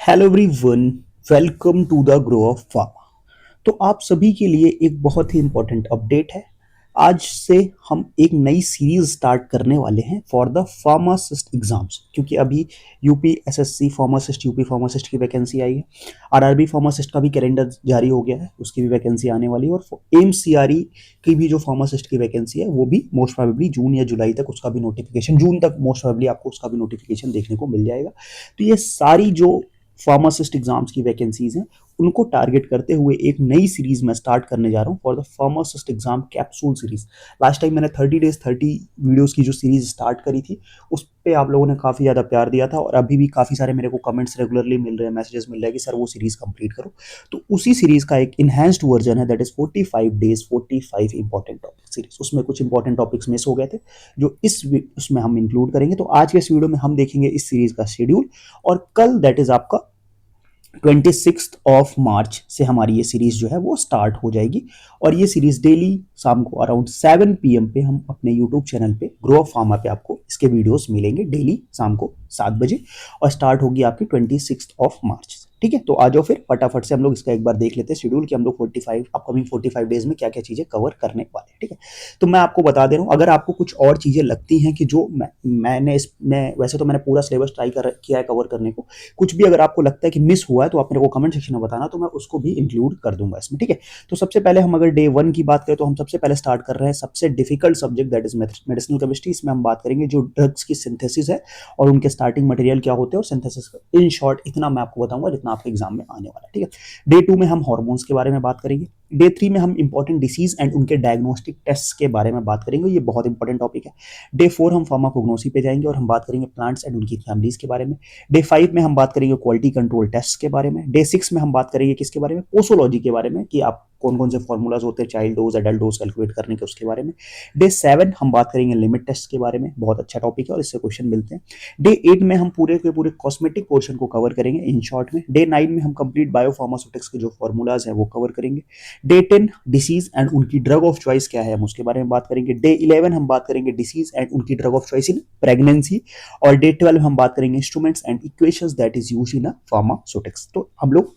Hello everyone, welcome to the grow of pharma. तो आप सभी के लिए एक बहुत ही इंपॉर्टेंट अपडेट है। आज से हम एक नई सीरीज स्टार्ट करने वाले हैं फॉर द फार्मासिस्ट एग्जाम्स, क्योंकि अभी UP SSC pharmacist, UP pharmacist की वैकेंसी आई है। आरआरबी फार्मासिस्ट का भी कैलेंडर जारी हो गया है, उसकी भी वैकेंसी आने वाली है। और एम सीआरई की भी जो फार्मासिस्ट की वैकेंसी है वो भी मोस्ट प्रोबेबली जून या जुलाई तक उसका भी नोटिफिकेशन, जून तक मोस्ट प्रोबेबली आपको उसका भी नोटिफिकेशन देखने को मिल जाएगा। तो ये सारी जो फार्मासिस्ट एग्जाम्स की वैकेंसीज हैं उनको टारगेट करते हुए एक नई सीरीज में स्टार्ट करने जा रहा हूँ for the pharmacist exam capsule series. Last time मैंने 30 डेज 30 वीडियोस की जो सीरीज स्टार्ट करी थी उस पे आप लोगों ने काफ़ी ज़्यादा प्यार दिया था और अभी भी काफ़ी सारे मेरे को कमेंट्स रेगुलरली मिल रहे हैं, मैसेजेस मिल रहे हैं कि सर वो सीरीज कंप्लीट करो। तो उसी सीरीज का एक इन्हेंस्ड वर्जन है, that is 45 days 45 important topic series. उसमें कुछ इंपॉर्टेंट टॉपिक्स मिस हो गए थे जो उसमें हम इंक्लूड करेंगे। तो आज के इस वीडियो में हम देखेंगे इस सीरीज का शेड्यूल। और कल दैट इज आपका 26 मार्च से हमारी ये सीरीज जो है वो स्टार्ट हो जाएगी। और ये सीरीज डेली शाम को अराउंड 7 PM पे हम अपने यूट्यूब चैनल पे ग्रो ऑफ फार्मा पे आपको इसके वीडियोस मिलेंगे डेली शाम को 7 बजे। और स्टार्ट होगी आपकी 26 मार्च से। ठीक है, तो आ जाओ फिर फटाफट से हम लोग इसका एक बार देख लेते हैं शेड्यूल कि हम लोग 45 अपकमिंग 45 डेज में क्या क्या चीजें कवर करने वाले हैं। ठीक है, तो मैं आपको बता दे रहा हूँ, अगर आपको कुछ और चीजें लगती हैं कि जो मैंने इसमें, वैसे तो मैंने पूरा सिलेबस ट्राई किया है कवर करने को, कुछ भी अगर आपको लगता है कि मिस हुआ है तो आप मेरे को कमेंट सेक्शन में बताना, तो मैं उसको भी इंक्लूड कर दूंगा इसमें। ठीक है, तो सबसे पहले हम अगर डे 1 की बात करें तो हम सबसे पहले स्टार्ट कर रहे हैं सबसे difficult subject, that is medicinal chemistry. इसमें हम बात करेंगे जो ड्रग्स की सिंथेसिस है और उनके स्टार्टिंग मटेरियल क्या होते हैं और सिंथेसिस। इन शॉर्ट इतना मैं आपको बताऊंगा जितना आपके एग्जाम में आने वाला है। ठीक है, डे 2 में हम हार्मोन्स के बारे में बात करेंगे। डे 3 में हम इंपॉर्टेंट डिसीज एंड उनके डायग्नोस्टिक टेस्ट के बारे में बात करेंगे, ये बहुत इंपॉर्टेंट टॉपिक है। डे 4 हम फार्माकोग्नोसी पे जाएंगे और हम बात करेंगे प्लांट्स एंड उनकी फैमिलीज के बारे में। डे 5 में हम बात करेंगे क्वालिटी कंट्रोल टेस्ट के बारे में। डे 6 में हम बात करेंगे किसके बारे में, पोसोलॉजी के बारे में, कि आप कौन कौन से फॉर्मूलाज होते हैं child dose adult dose calculate करने के, उसके बारे में। डे 7 हम बात करेंगे लिमिट टेस्ट के बारे में, बहुत अच्छा टॉपिक है और इससे क्वेश्चन मिलते हैं। डे 8 में हम पूरे के पूरे कॉस्मेटिक पोर्शन को कवर करेंगे इन शॉर्ट में। डे 9 में हम कंप्लीट बायोफार्मास्यूटिक्स के जो फॉर्मूलाज हैं वो कवर करेंगे। डे 10 डिसीज एंड उनकी ड्रग ऑफ चॉइस क्या है, हम उसके बारे में बात करेंगे। डे 11 हम बात करेंगे डिसीज एंड उनकी drug of choice in pregnancy. और डे 12 हम बात करेंगे instruments and equations that is used in a pharmaceutics. तो हम लोग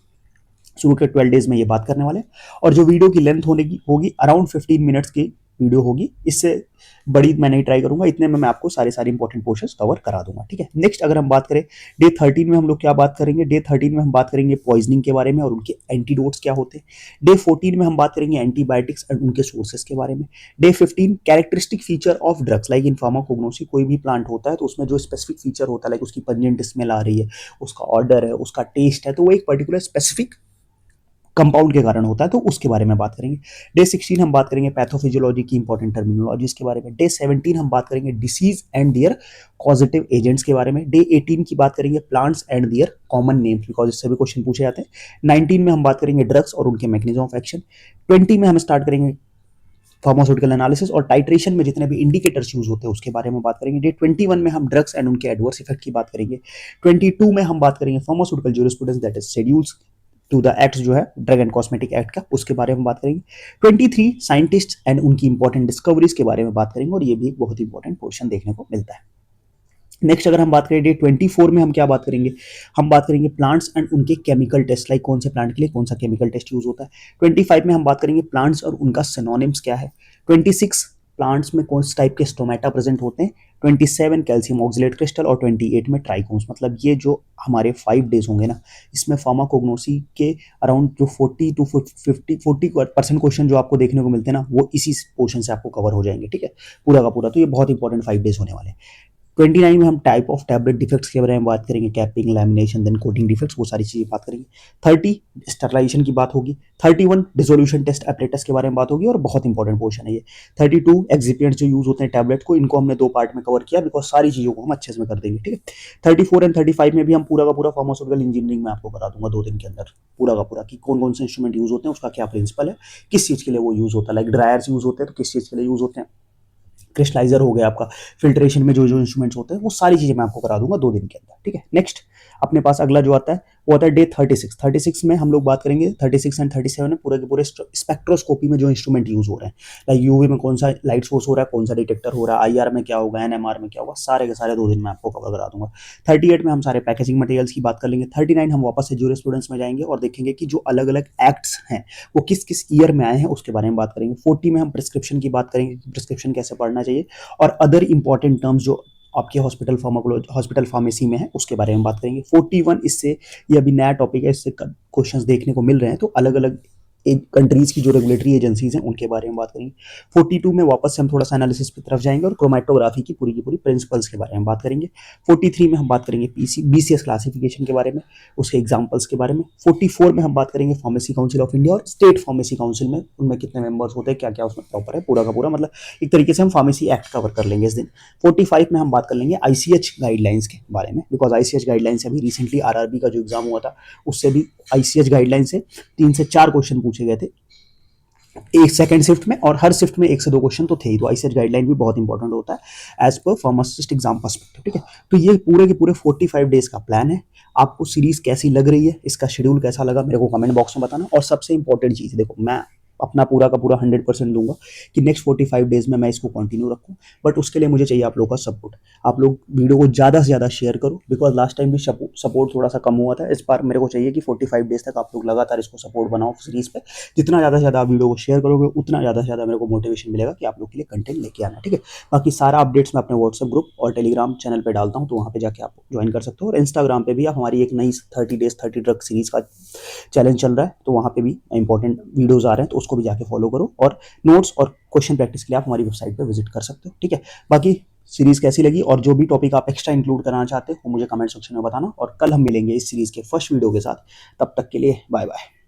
शुरू के 12 डेज में ये बात करने वाले हैं। और जो वीडियो की लेंथ होगी अराउंड 15 मिनट्स की वीडियो होगी, इससे बड़ी मैं नहीं ट्राई करूंगा, इतने में मैं आपको सारे सारे इंपॉर्टेंट पोर्शंस कवर करा दूंगा। ठीक है, नेक्स्ट अगर हम बात करें डे 13 में हम लोग क्या बात करेंगे, डे 13 में हम बात करेंगे पॉइजनिंग के बारे में और उनके एंटीडोट्स क्या होते हैं। डे 14 में हम बात करेंगे एंटीबायोटिक्स एंड उनके सोर्सेस के बारे में। Day 15 characteristic feature of drugs, like in pharmacognosy कोई भी प्लांट होता है तो उसमें जो स्पेसिफिक फीचर होता है, लाइक उसकी पंजेंट स्मेल आ रही है, उसका ऑर्डर है, उसका टेस्ट है, तो वो एक पर्टिकुलर स्पेसिफिक कंपाउंड के कारण होता है, तो उसके बारे में बात करेंगे। डे 16 हम बात करेंगे पैथोफिजियोलॉजी की इंपॉर्टेंट टर्मिनोलॉजीज के बारे में। डे 17 हम बात करेंगे disease and their causative agents के बारे में। डे 18 की बात करेंगे plants and their common names, because इससे भी क्वेश्चन पूछे जाते हैं। 19 में हम बात करेंगे ड्रग्स और उनके मैकेनिज्म ऑफ एक्शन। 20 में हम स्टार्ट करेंगे फार्मास्यूटिकल एनालिसिस और टाइट्रेशन में जितने भी इंडिकेटर्स यूज होते हैं उसके बारे में बात करेंगे। डे 21 में हम ड्रग्स एंड उनके एडवर्स इफेक्ट की बात करेंगे। 22 में हम बात करेंगे pharmaceutical jurisprudence, that is schedules to the act जो है ड्रग एंड कॉस्मेटिक एक्ट का, उसके बारे में बात करेंगे। 23 साइंटिस्ट एंड उनकी इंपॉर्टेंट डिस्कवरीज के बारे में बात करेंगे और ये भी एक बहुत इंपॉर्टेंट पोर्शन देखने को मिलता है। नेक्स्ट अगर हम बात करें डे 24 में हम क्या बात करेंगे, हम बात करेंगे प्लांट्स एंड उनके केमिकल टेस्ट, लाइक कौन से प्लांट के लिए कौन सा केमिकल टेस्ट यूज होता है। 25 में हम बात करेंगे प्लांट्स और उनका सिनोनिम्स क्या है। 26 प्लांट्स में कौन से टाइप के स्टोमेटा प्रेजेंट होते हैं। 27 कैल्शियम ऑक्सलेट क्रिस्टल और 28 में ट्राइकोन्स। मतलब ये जो हमारे 5 डेज होंगे ना, इसमें फार्माकोग्नोसी के अराउंड जो 40% क्वेश्चन जो आपको देखने को मिलते हैं ना, वो इसी पोर्शन से आपको कवर हो जाएंगे। ठीक है, पूरा का पूरा। तो ये बहुत इंपॉर्टेंट 5 डेज होने वाले हैं। 29 में हम टाइप ऑफ टैबलेट डिफेक्ट्स के बारे में बात करेंगे, capping, lamination, then coating defects, वो सारी चीजें बात करेंगे। 30 स्टरलाइजेशन की बात होगी। 31 डिसोल्यूशन टेस्ट एपरेटस के बारे में बात होगी और बहुत इंपॉर्टेंट पोर्शन है ये। 32 एक्सिपिएंट्स जो यूज होते हैं टैबलेट को, इनको हमने 2 पार्ट में कवर किया बिकॉज सारी चीजों को हम अच्छे से कर देंगे। ठीक है, 34 एंड 35 में भी हम पूरा का पूरा फार्मास्यूटिकल इंजीनियरिंग में आपको करा दूंगा 2 दिन के अंदर, पूरा का पूरा, कि कौन कौन से इंस्ट्रूमेंट यूज होते हैं, उसका क्या प्रिंसिपल है, किस चीज के लिए वो यूज होता है। लाइक ड्रायर्स यूज होते हैं तो किस चीज के लिए यूज होते हैं, क्रिस्टलाइजर हो गया आपका, फिल्ट्रेशन में जो जो इंस्ट्रूमेंट्स होते हैं, वो सारी चीजें मैं आपको करा दूंगा 2 दिन के अंदर। ठीक है, नेक्स्ट अपने पास अगला जो आता है वो आता है डे 36। 36 में हम लोग बात करेंगे 36 एंड 37 में पूरे के पूरे स्पेक्ट्रोस्कोपी में जो इंस्ट्रूमेंट यूज हो रहे हैं, लाइक यूवी में कौन सा लाइट सोर्स हो रहा है, कौन सा डिटेक्टर हो रहा है, आईआर में क्या होगा, एनएमआर में क्या होगा, सारे के सारे 2 दिन में आपको कवर करा दूंगा। 38 में हम सारे पैकेजिंग मटेरियल्स की बात कर लेंगे। 39 हम वापस से जूरी स्टूडेंट्स में जाएंगे और देखेंगे कि जो अलग अलग एक्ट्स हैं वो किस किस ईयर में आए हैं उसके बारे में बात करेंगे। 40 में हम प्रिस्क्रिप्शन की बात करेंगे, प्रिस्क्रिप्शन कैसे पढ़ना चाहिए, और अदर इंपॉर्टेंट टर्म्स जो आपके हॉस्पिटल फार्मेसी में है उसके बारे में बात करेंगे। 41 इससे ये अभी नया टॉपिक है, इससे क्वेश्चंस देखने को मिल रहे हैं, तो अलग अलग कंट्रीज की जो रेगुलेटरी एजेंसीज हैं उनके बारे में बात करेंगे। 42 में वापस से हम थोड़ा सा एनालिसिस की तरफ जाएंगे और क्रोमेटोग्राफी की पूरी प्रिंसिपल्स के बारे में बात करेंगे। 43 में हम बात करेंगे बीसीएस क्लासिफिकेशन के बारे में, उसके एग्जाम्पल्स के बारे में। 44 में हम बात करेंगे फार्मेसी काउंसिल ऑफ इंडिया और स्टेट फार्मेसी काउंसिल में उनमें कितने मेंबर्स होते हैं, क्या क्या उसमें प्रॉपर है, पूरा का पूरा मतलब एक तरीके से हम फार्मेसी एक्ट कवर कर लेंगे इस दिन। 45 में हम बात कर लेंगे आईसीएच गाइडलाइंस के बारे में, बिकॉज आईसीएच गाइडलाइंस अभी रिसेंटली आरआरबी का जो एग्जाम हुआ था उससे भी आईसीएच गाइडलाइन से 3 से 4 क्वेश्चन पूछे गए थे एक सेकंड शिफ्ट में, और हर शिफ्ट में 1 से 2 क्वेश्चन तो थे ही। तो आईसीएच गाइडलाइन भी बहुत इंपॉर्टेंट होता है as per pharmacist exam perspective, ठीक है। तो ये पूरे के पूरे 45 डेज का प्लान है। आपको सीरीज कैसी लग रही है, इसका शेड्यूल कैसा लगा, मेरे को कमेंट बॉक्स में बताना। और सबसे इंपॉर्टेंट चीज देखो, मैं अपना पूरा का पूरा 100% दूंगा कि नेक्स्ट 45 डेज में मैं इसको कंटिन्यू रखूं, बट उसके लिए मुझे चाहिए आप लोगों का सपोर्ट। आप लोग वीडियो को ज़्यादा से ज़्यादा शेयर करो, बिकॉज लास्ट टाइम भी सपोर्ट थोड़ा सा कम हुआ था। इस बार मेरे को चाहिए कि 45 डेज तक आप लोग लगातार इसको सपोर्ट बनाओ सीरीज पे। जितना ज़्यादा से ज़्यादा आप वीडियो को शेयर करोगे उतना ज़्यादा से ज़्यादा मेरे को मोटिवेशन मिलेगा कि आप लोग के लिए कंटेंट लेके आना, ठीक है। बाकी सारा अपडेट्स मैं अपने व्हाट्सएप ग्रुप और टेलीग्राम चैनल पर डालता हूँ, तो वहाँ पे जाके आप ज्वाइन कर सकते हो। और इंस्टाग्राम पे भी आप हमारी एक नई 30 डेज 30 ड्रग सीरीज का चैलेंज चल रहा है, तो वहाँ पे भी इंपॉर्टेंट वीडियोस आ रहे हैं, तो उसको भी जाके फॉलो करो। और नोट्स और क्वेश्चन प्रैक्टिस के लिए आप हमारी वेबसाइट पर विजिट कर सकते हो, ठीक है। बाकी सीरीज कैसी लगी और जो भी टॉपिक आप एक्स्ट्रा इंक्लूड कराना चाहते हो वो मुझे कमेंट सेक्शन में बताना, और कल हम मिलेंगे इस सीरीज के फर्स्ट वीडियो के साथ। तब तक के लिए बाय बाय।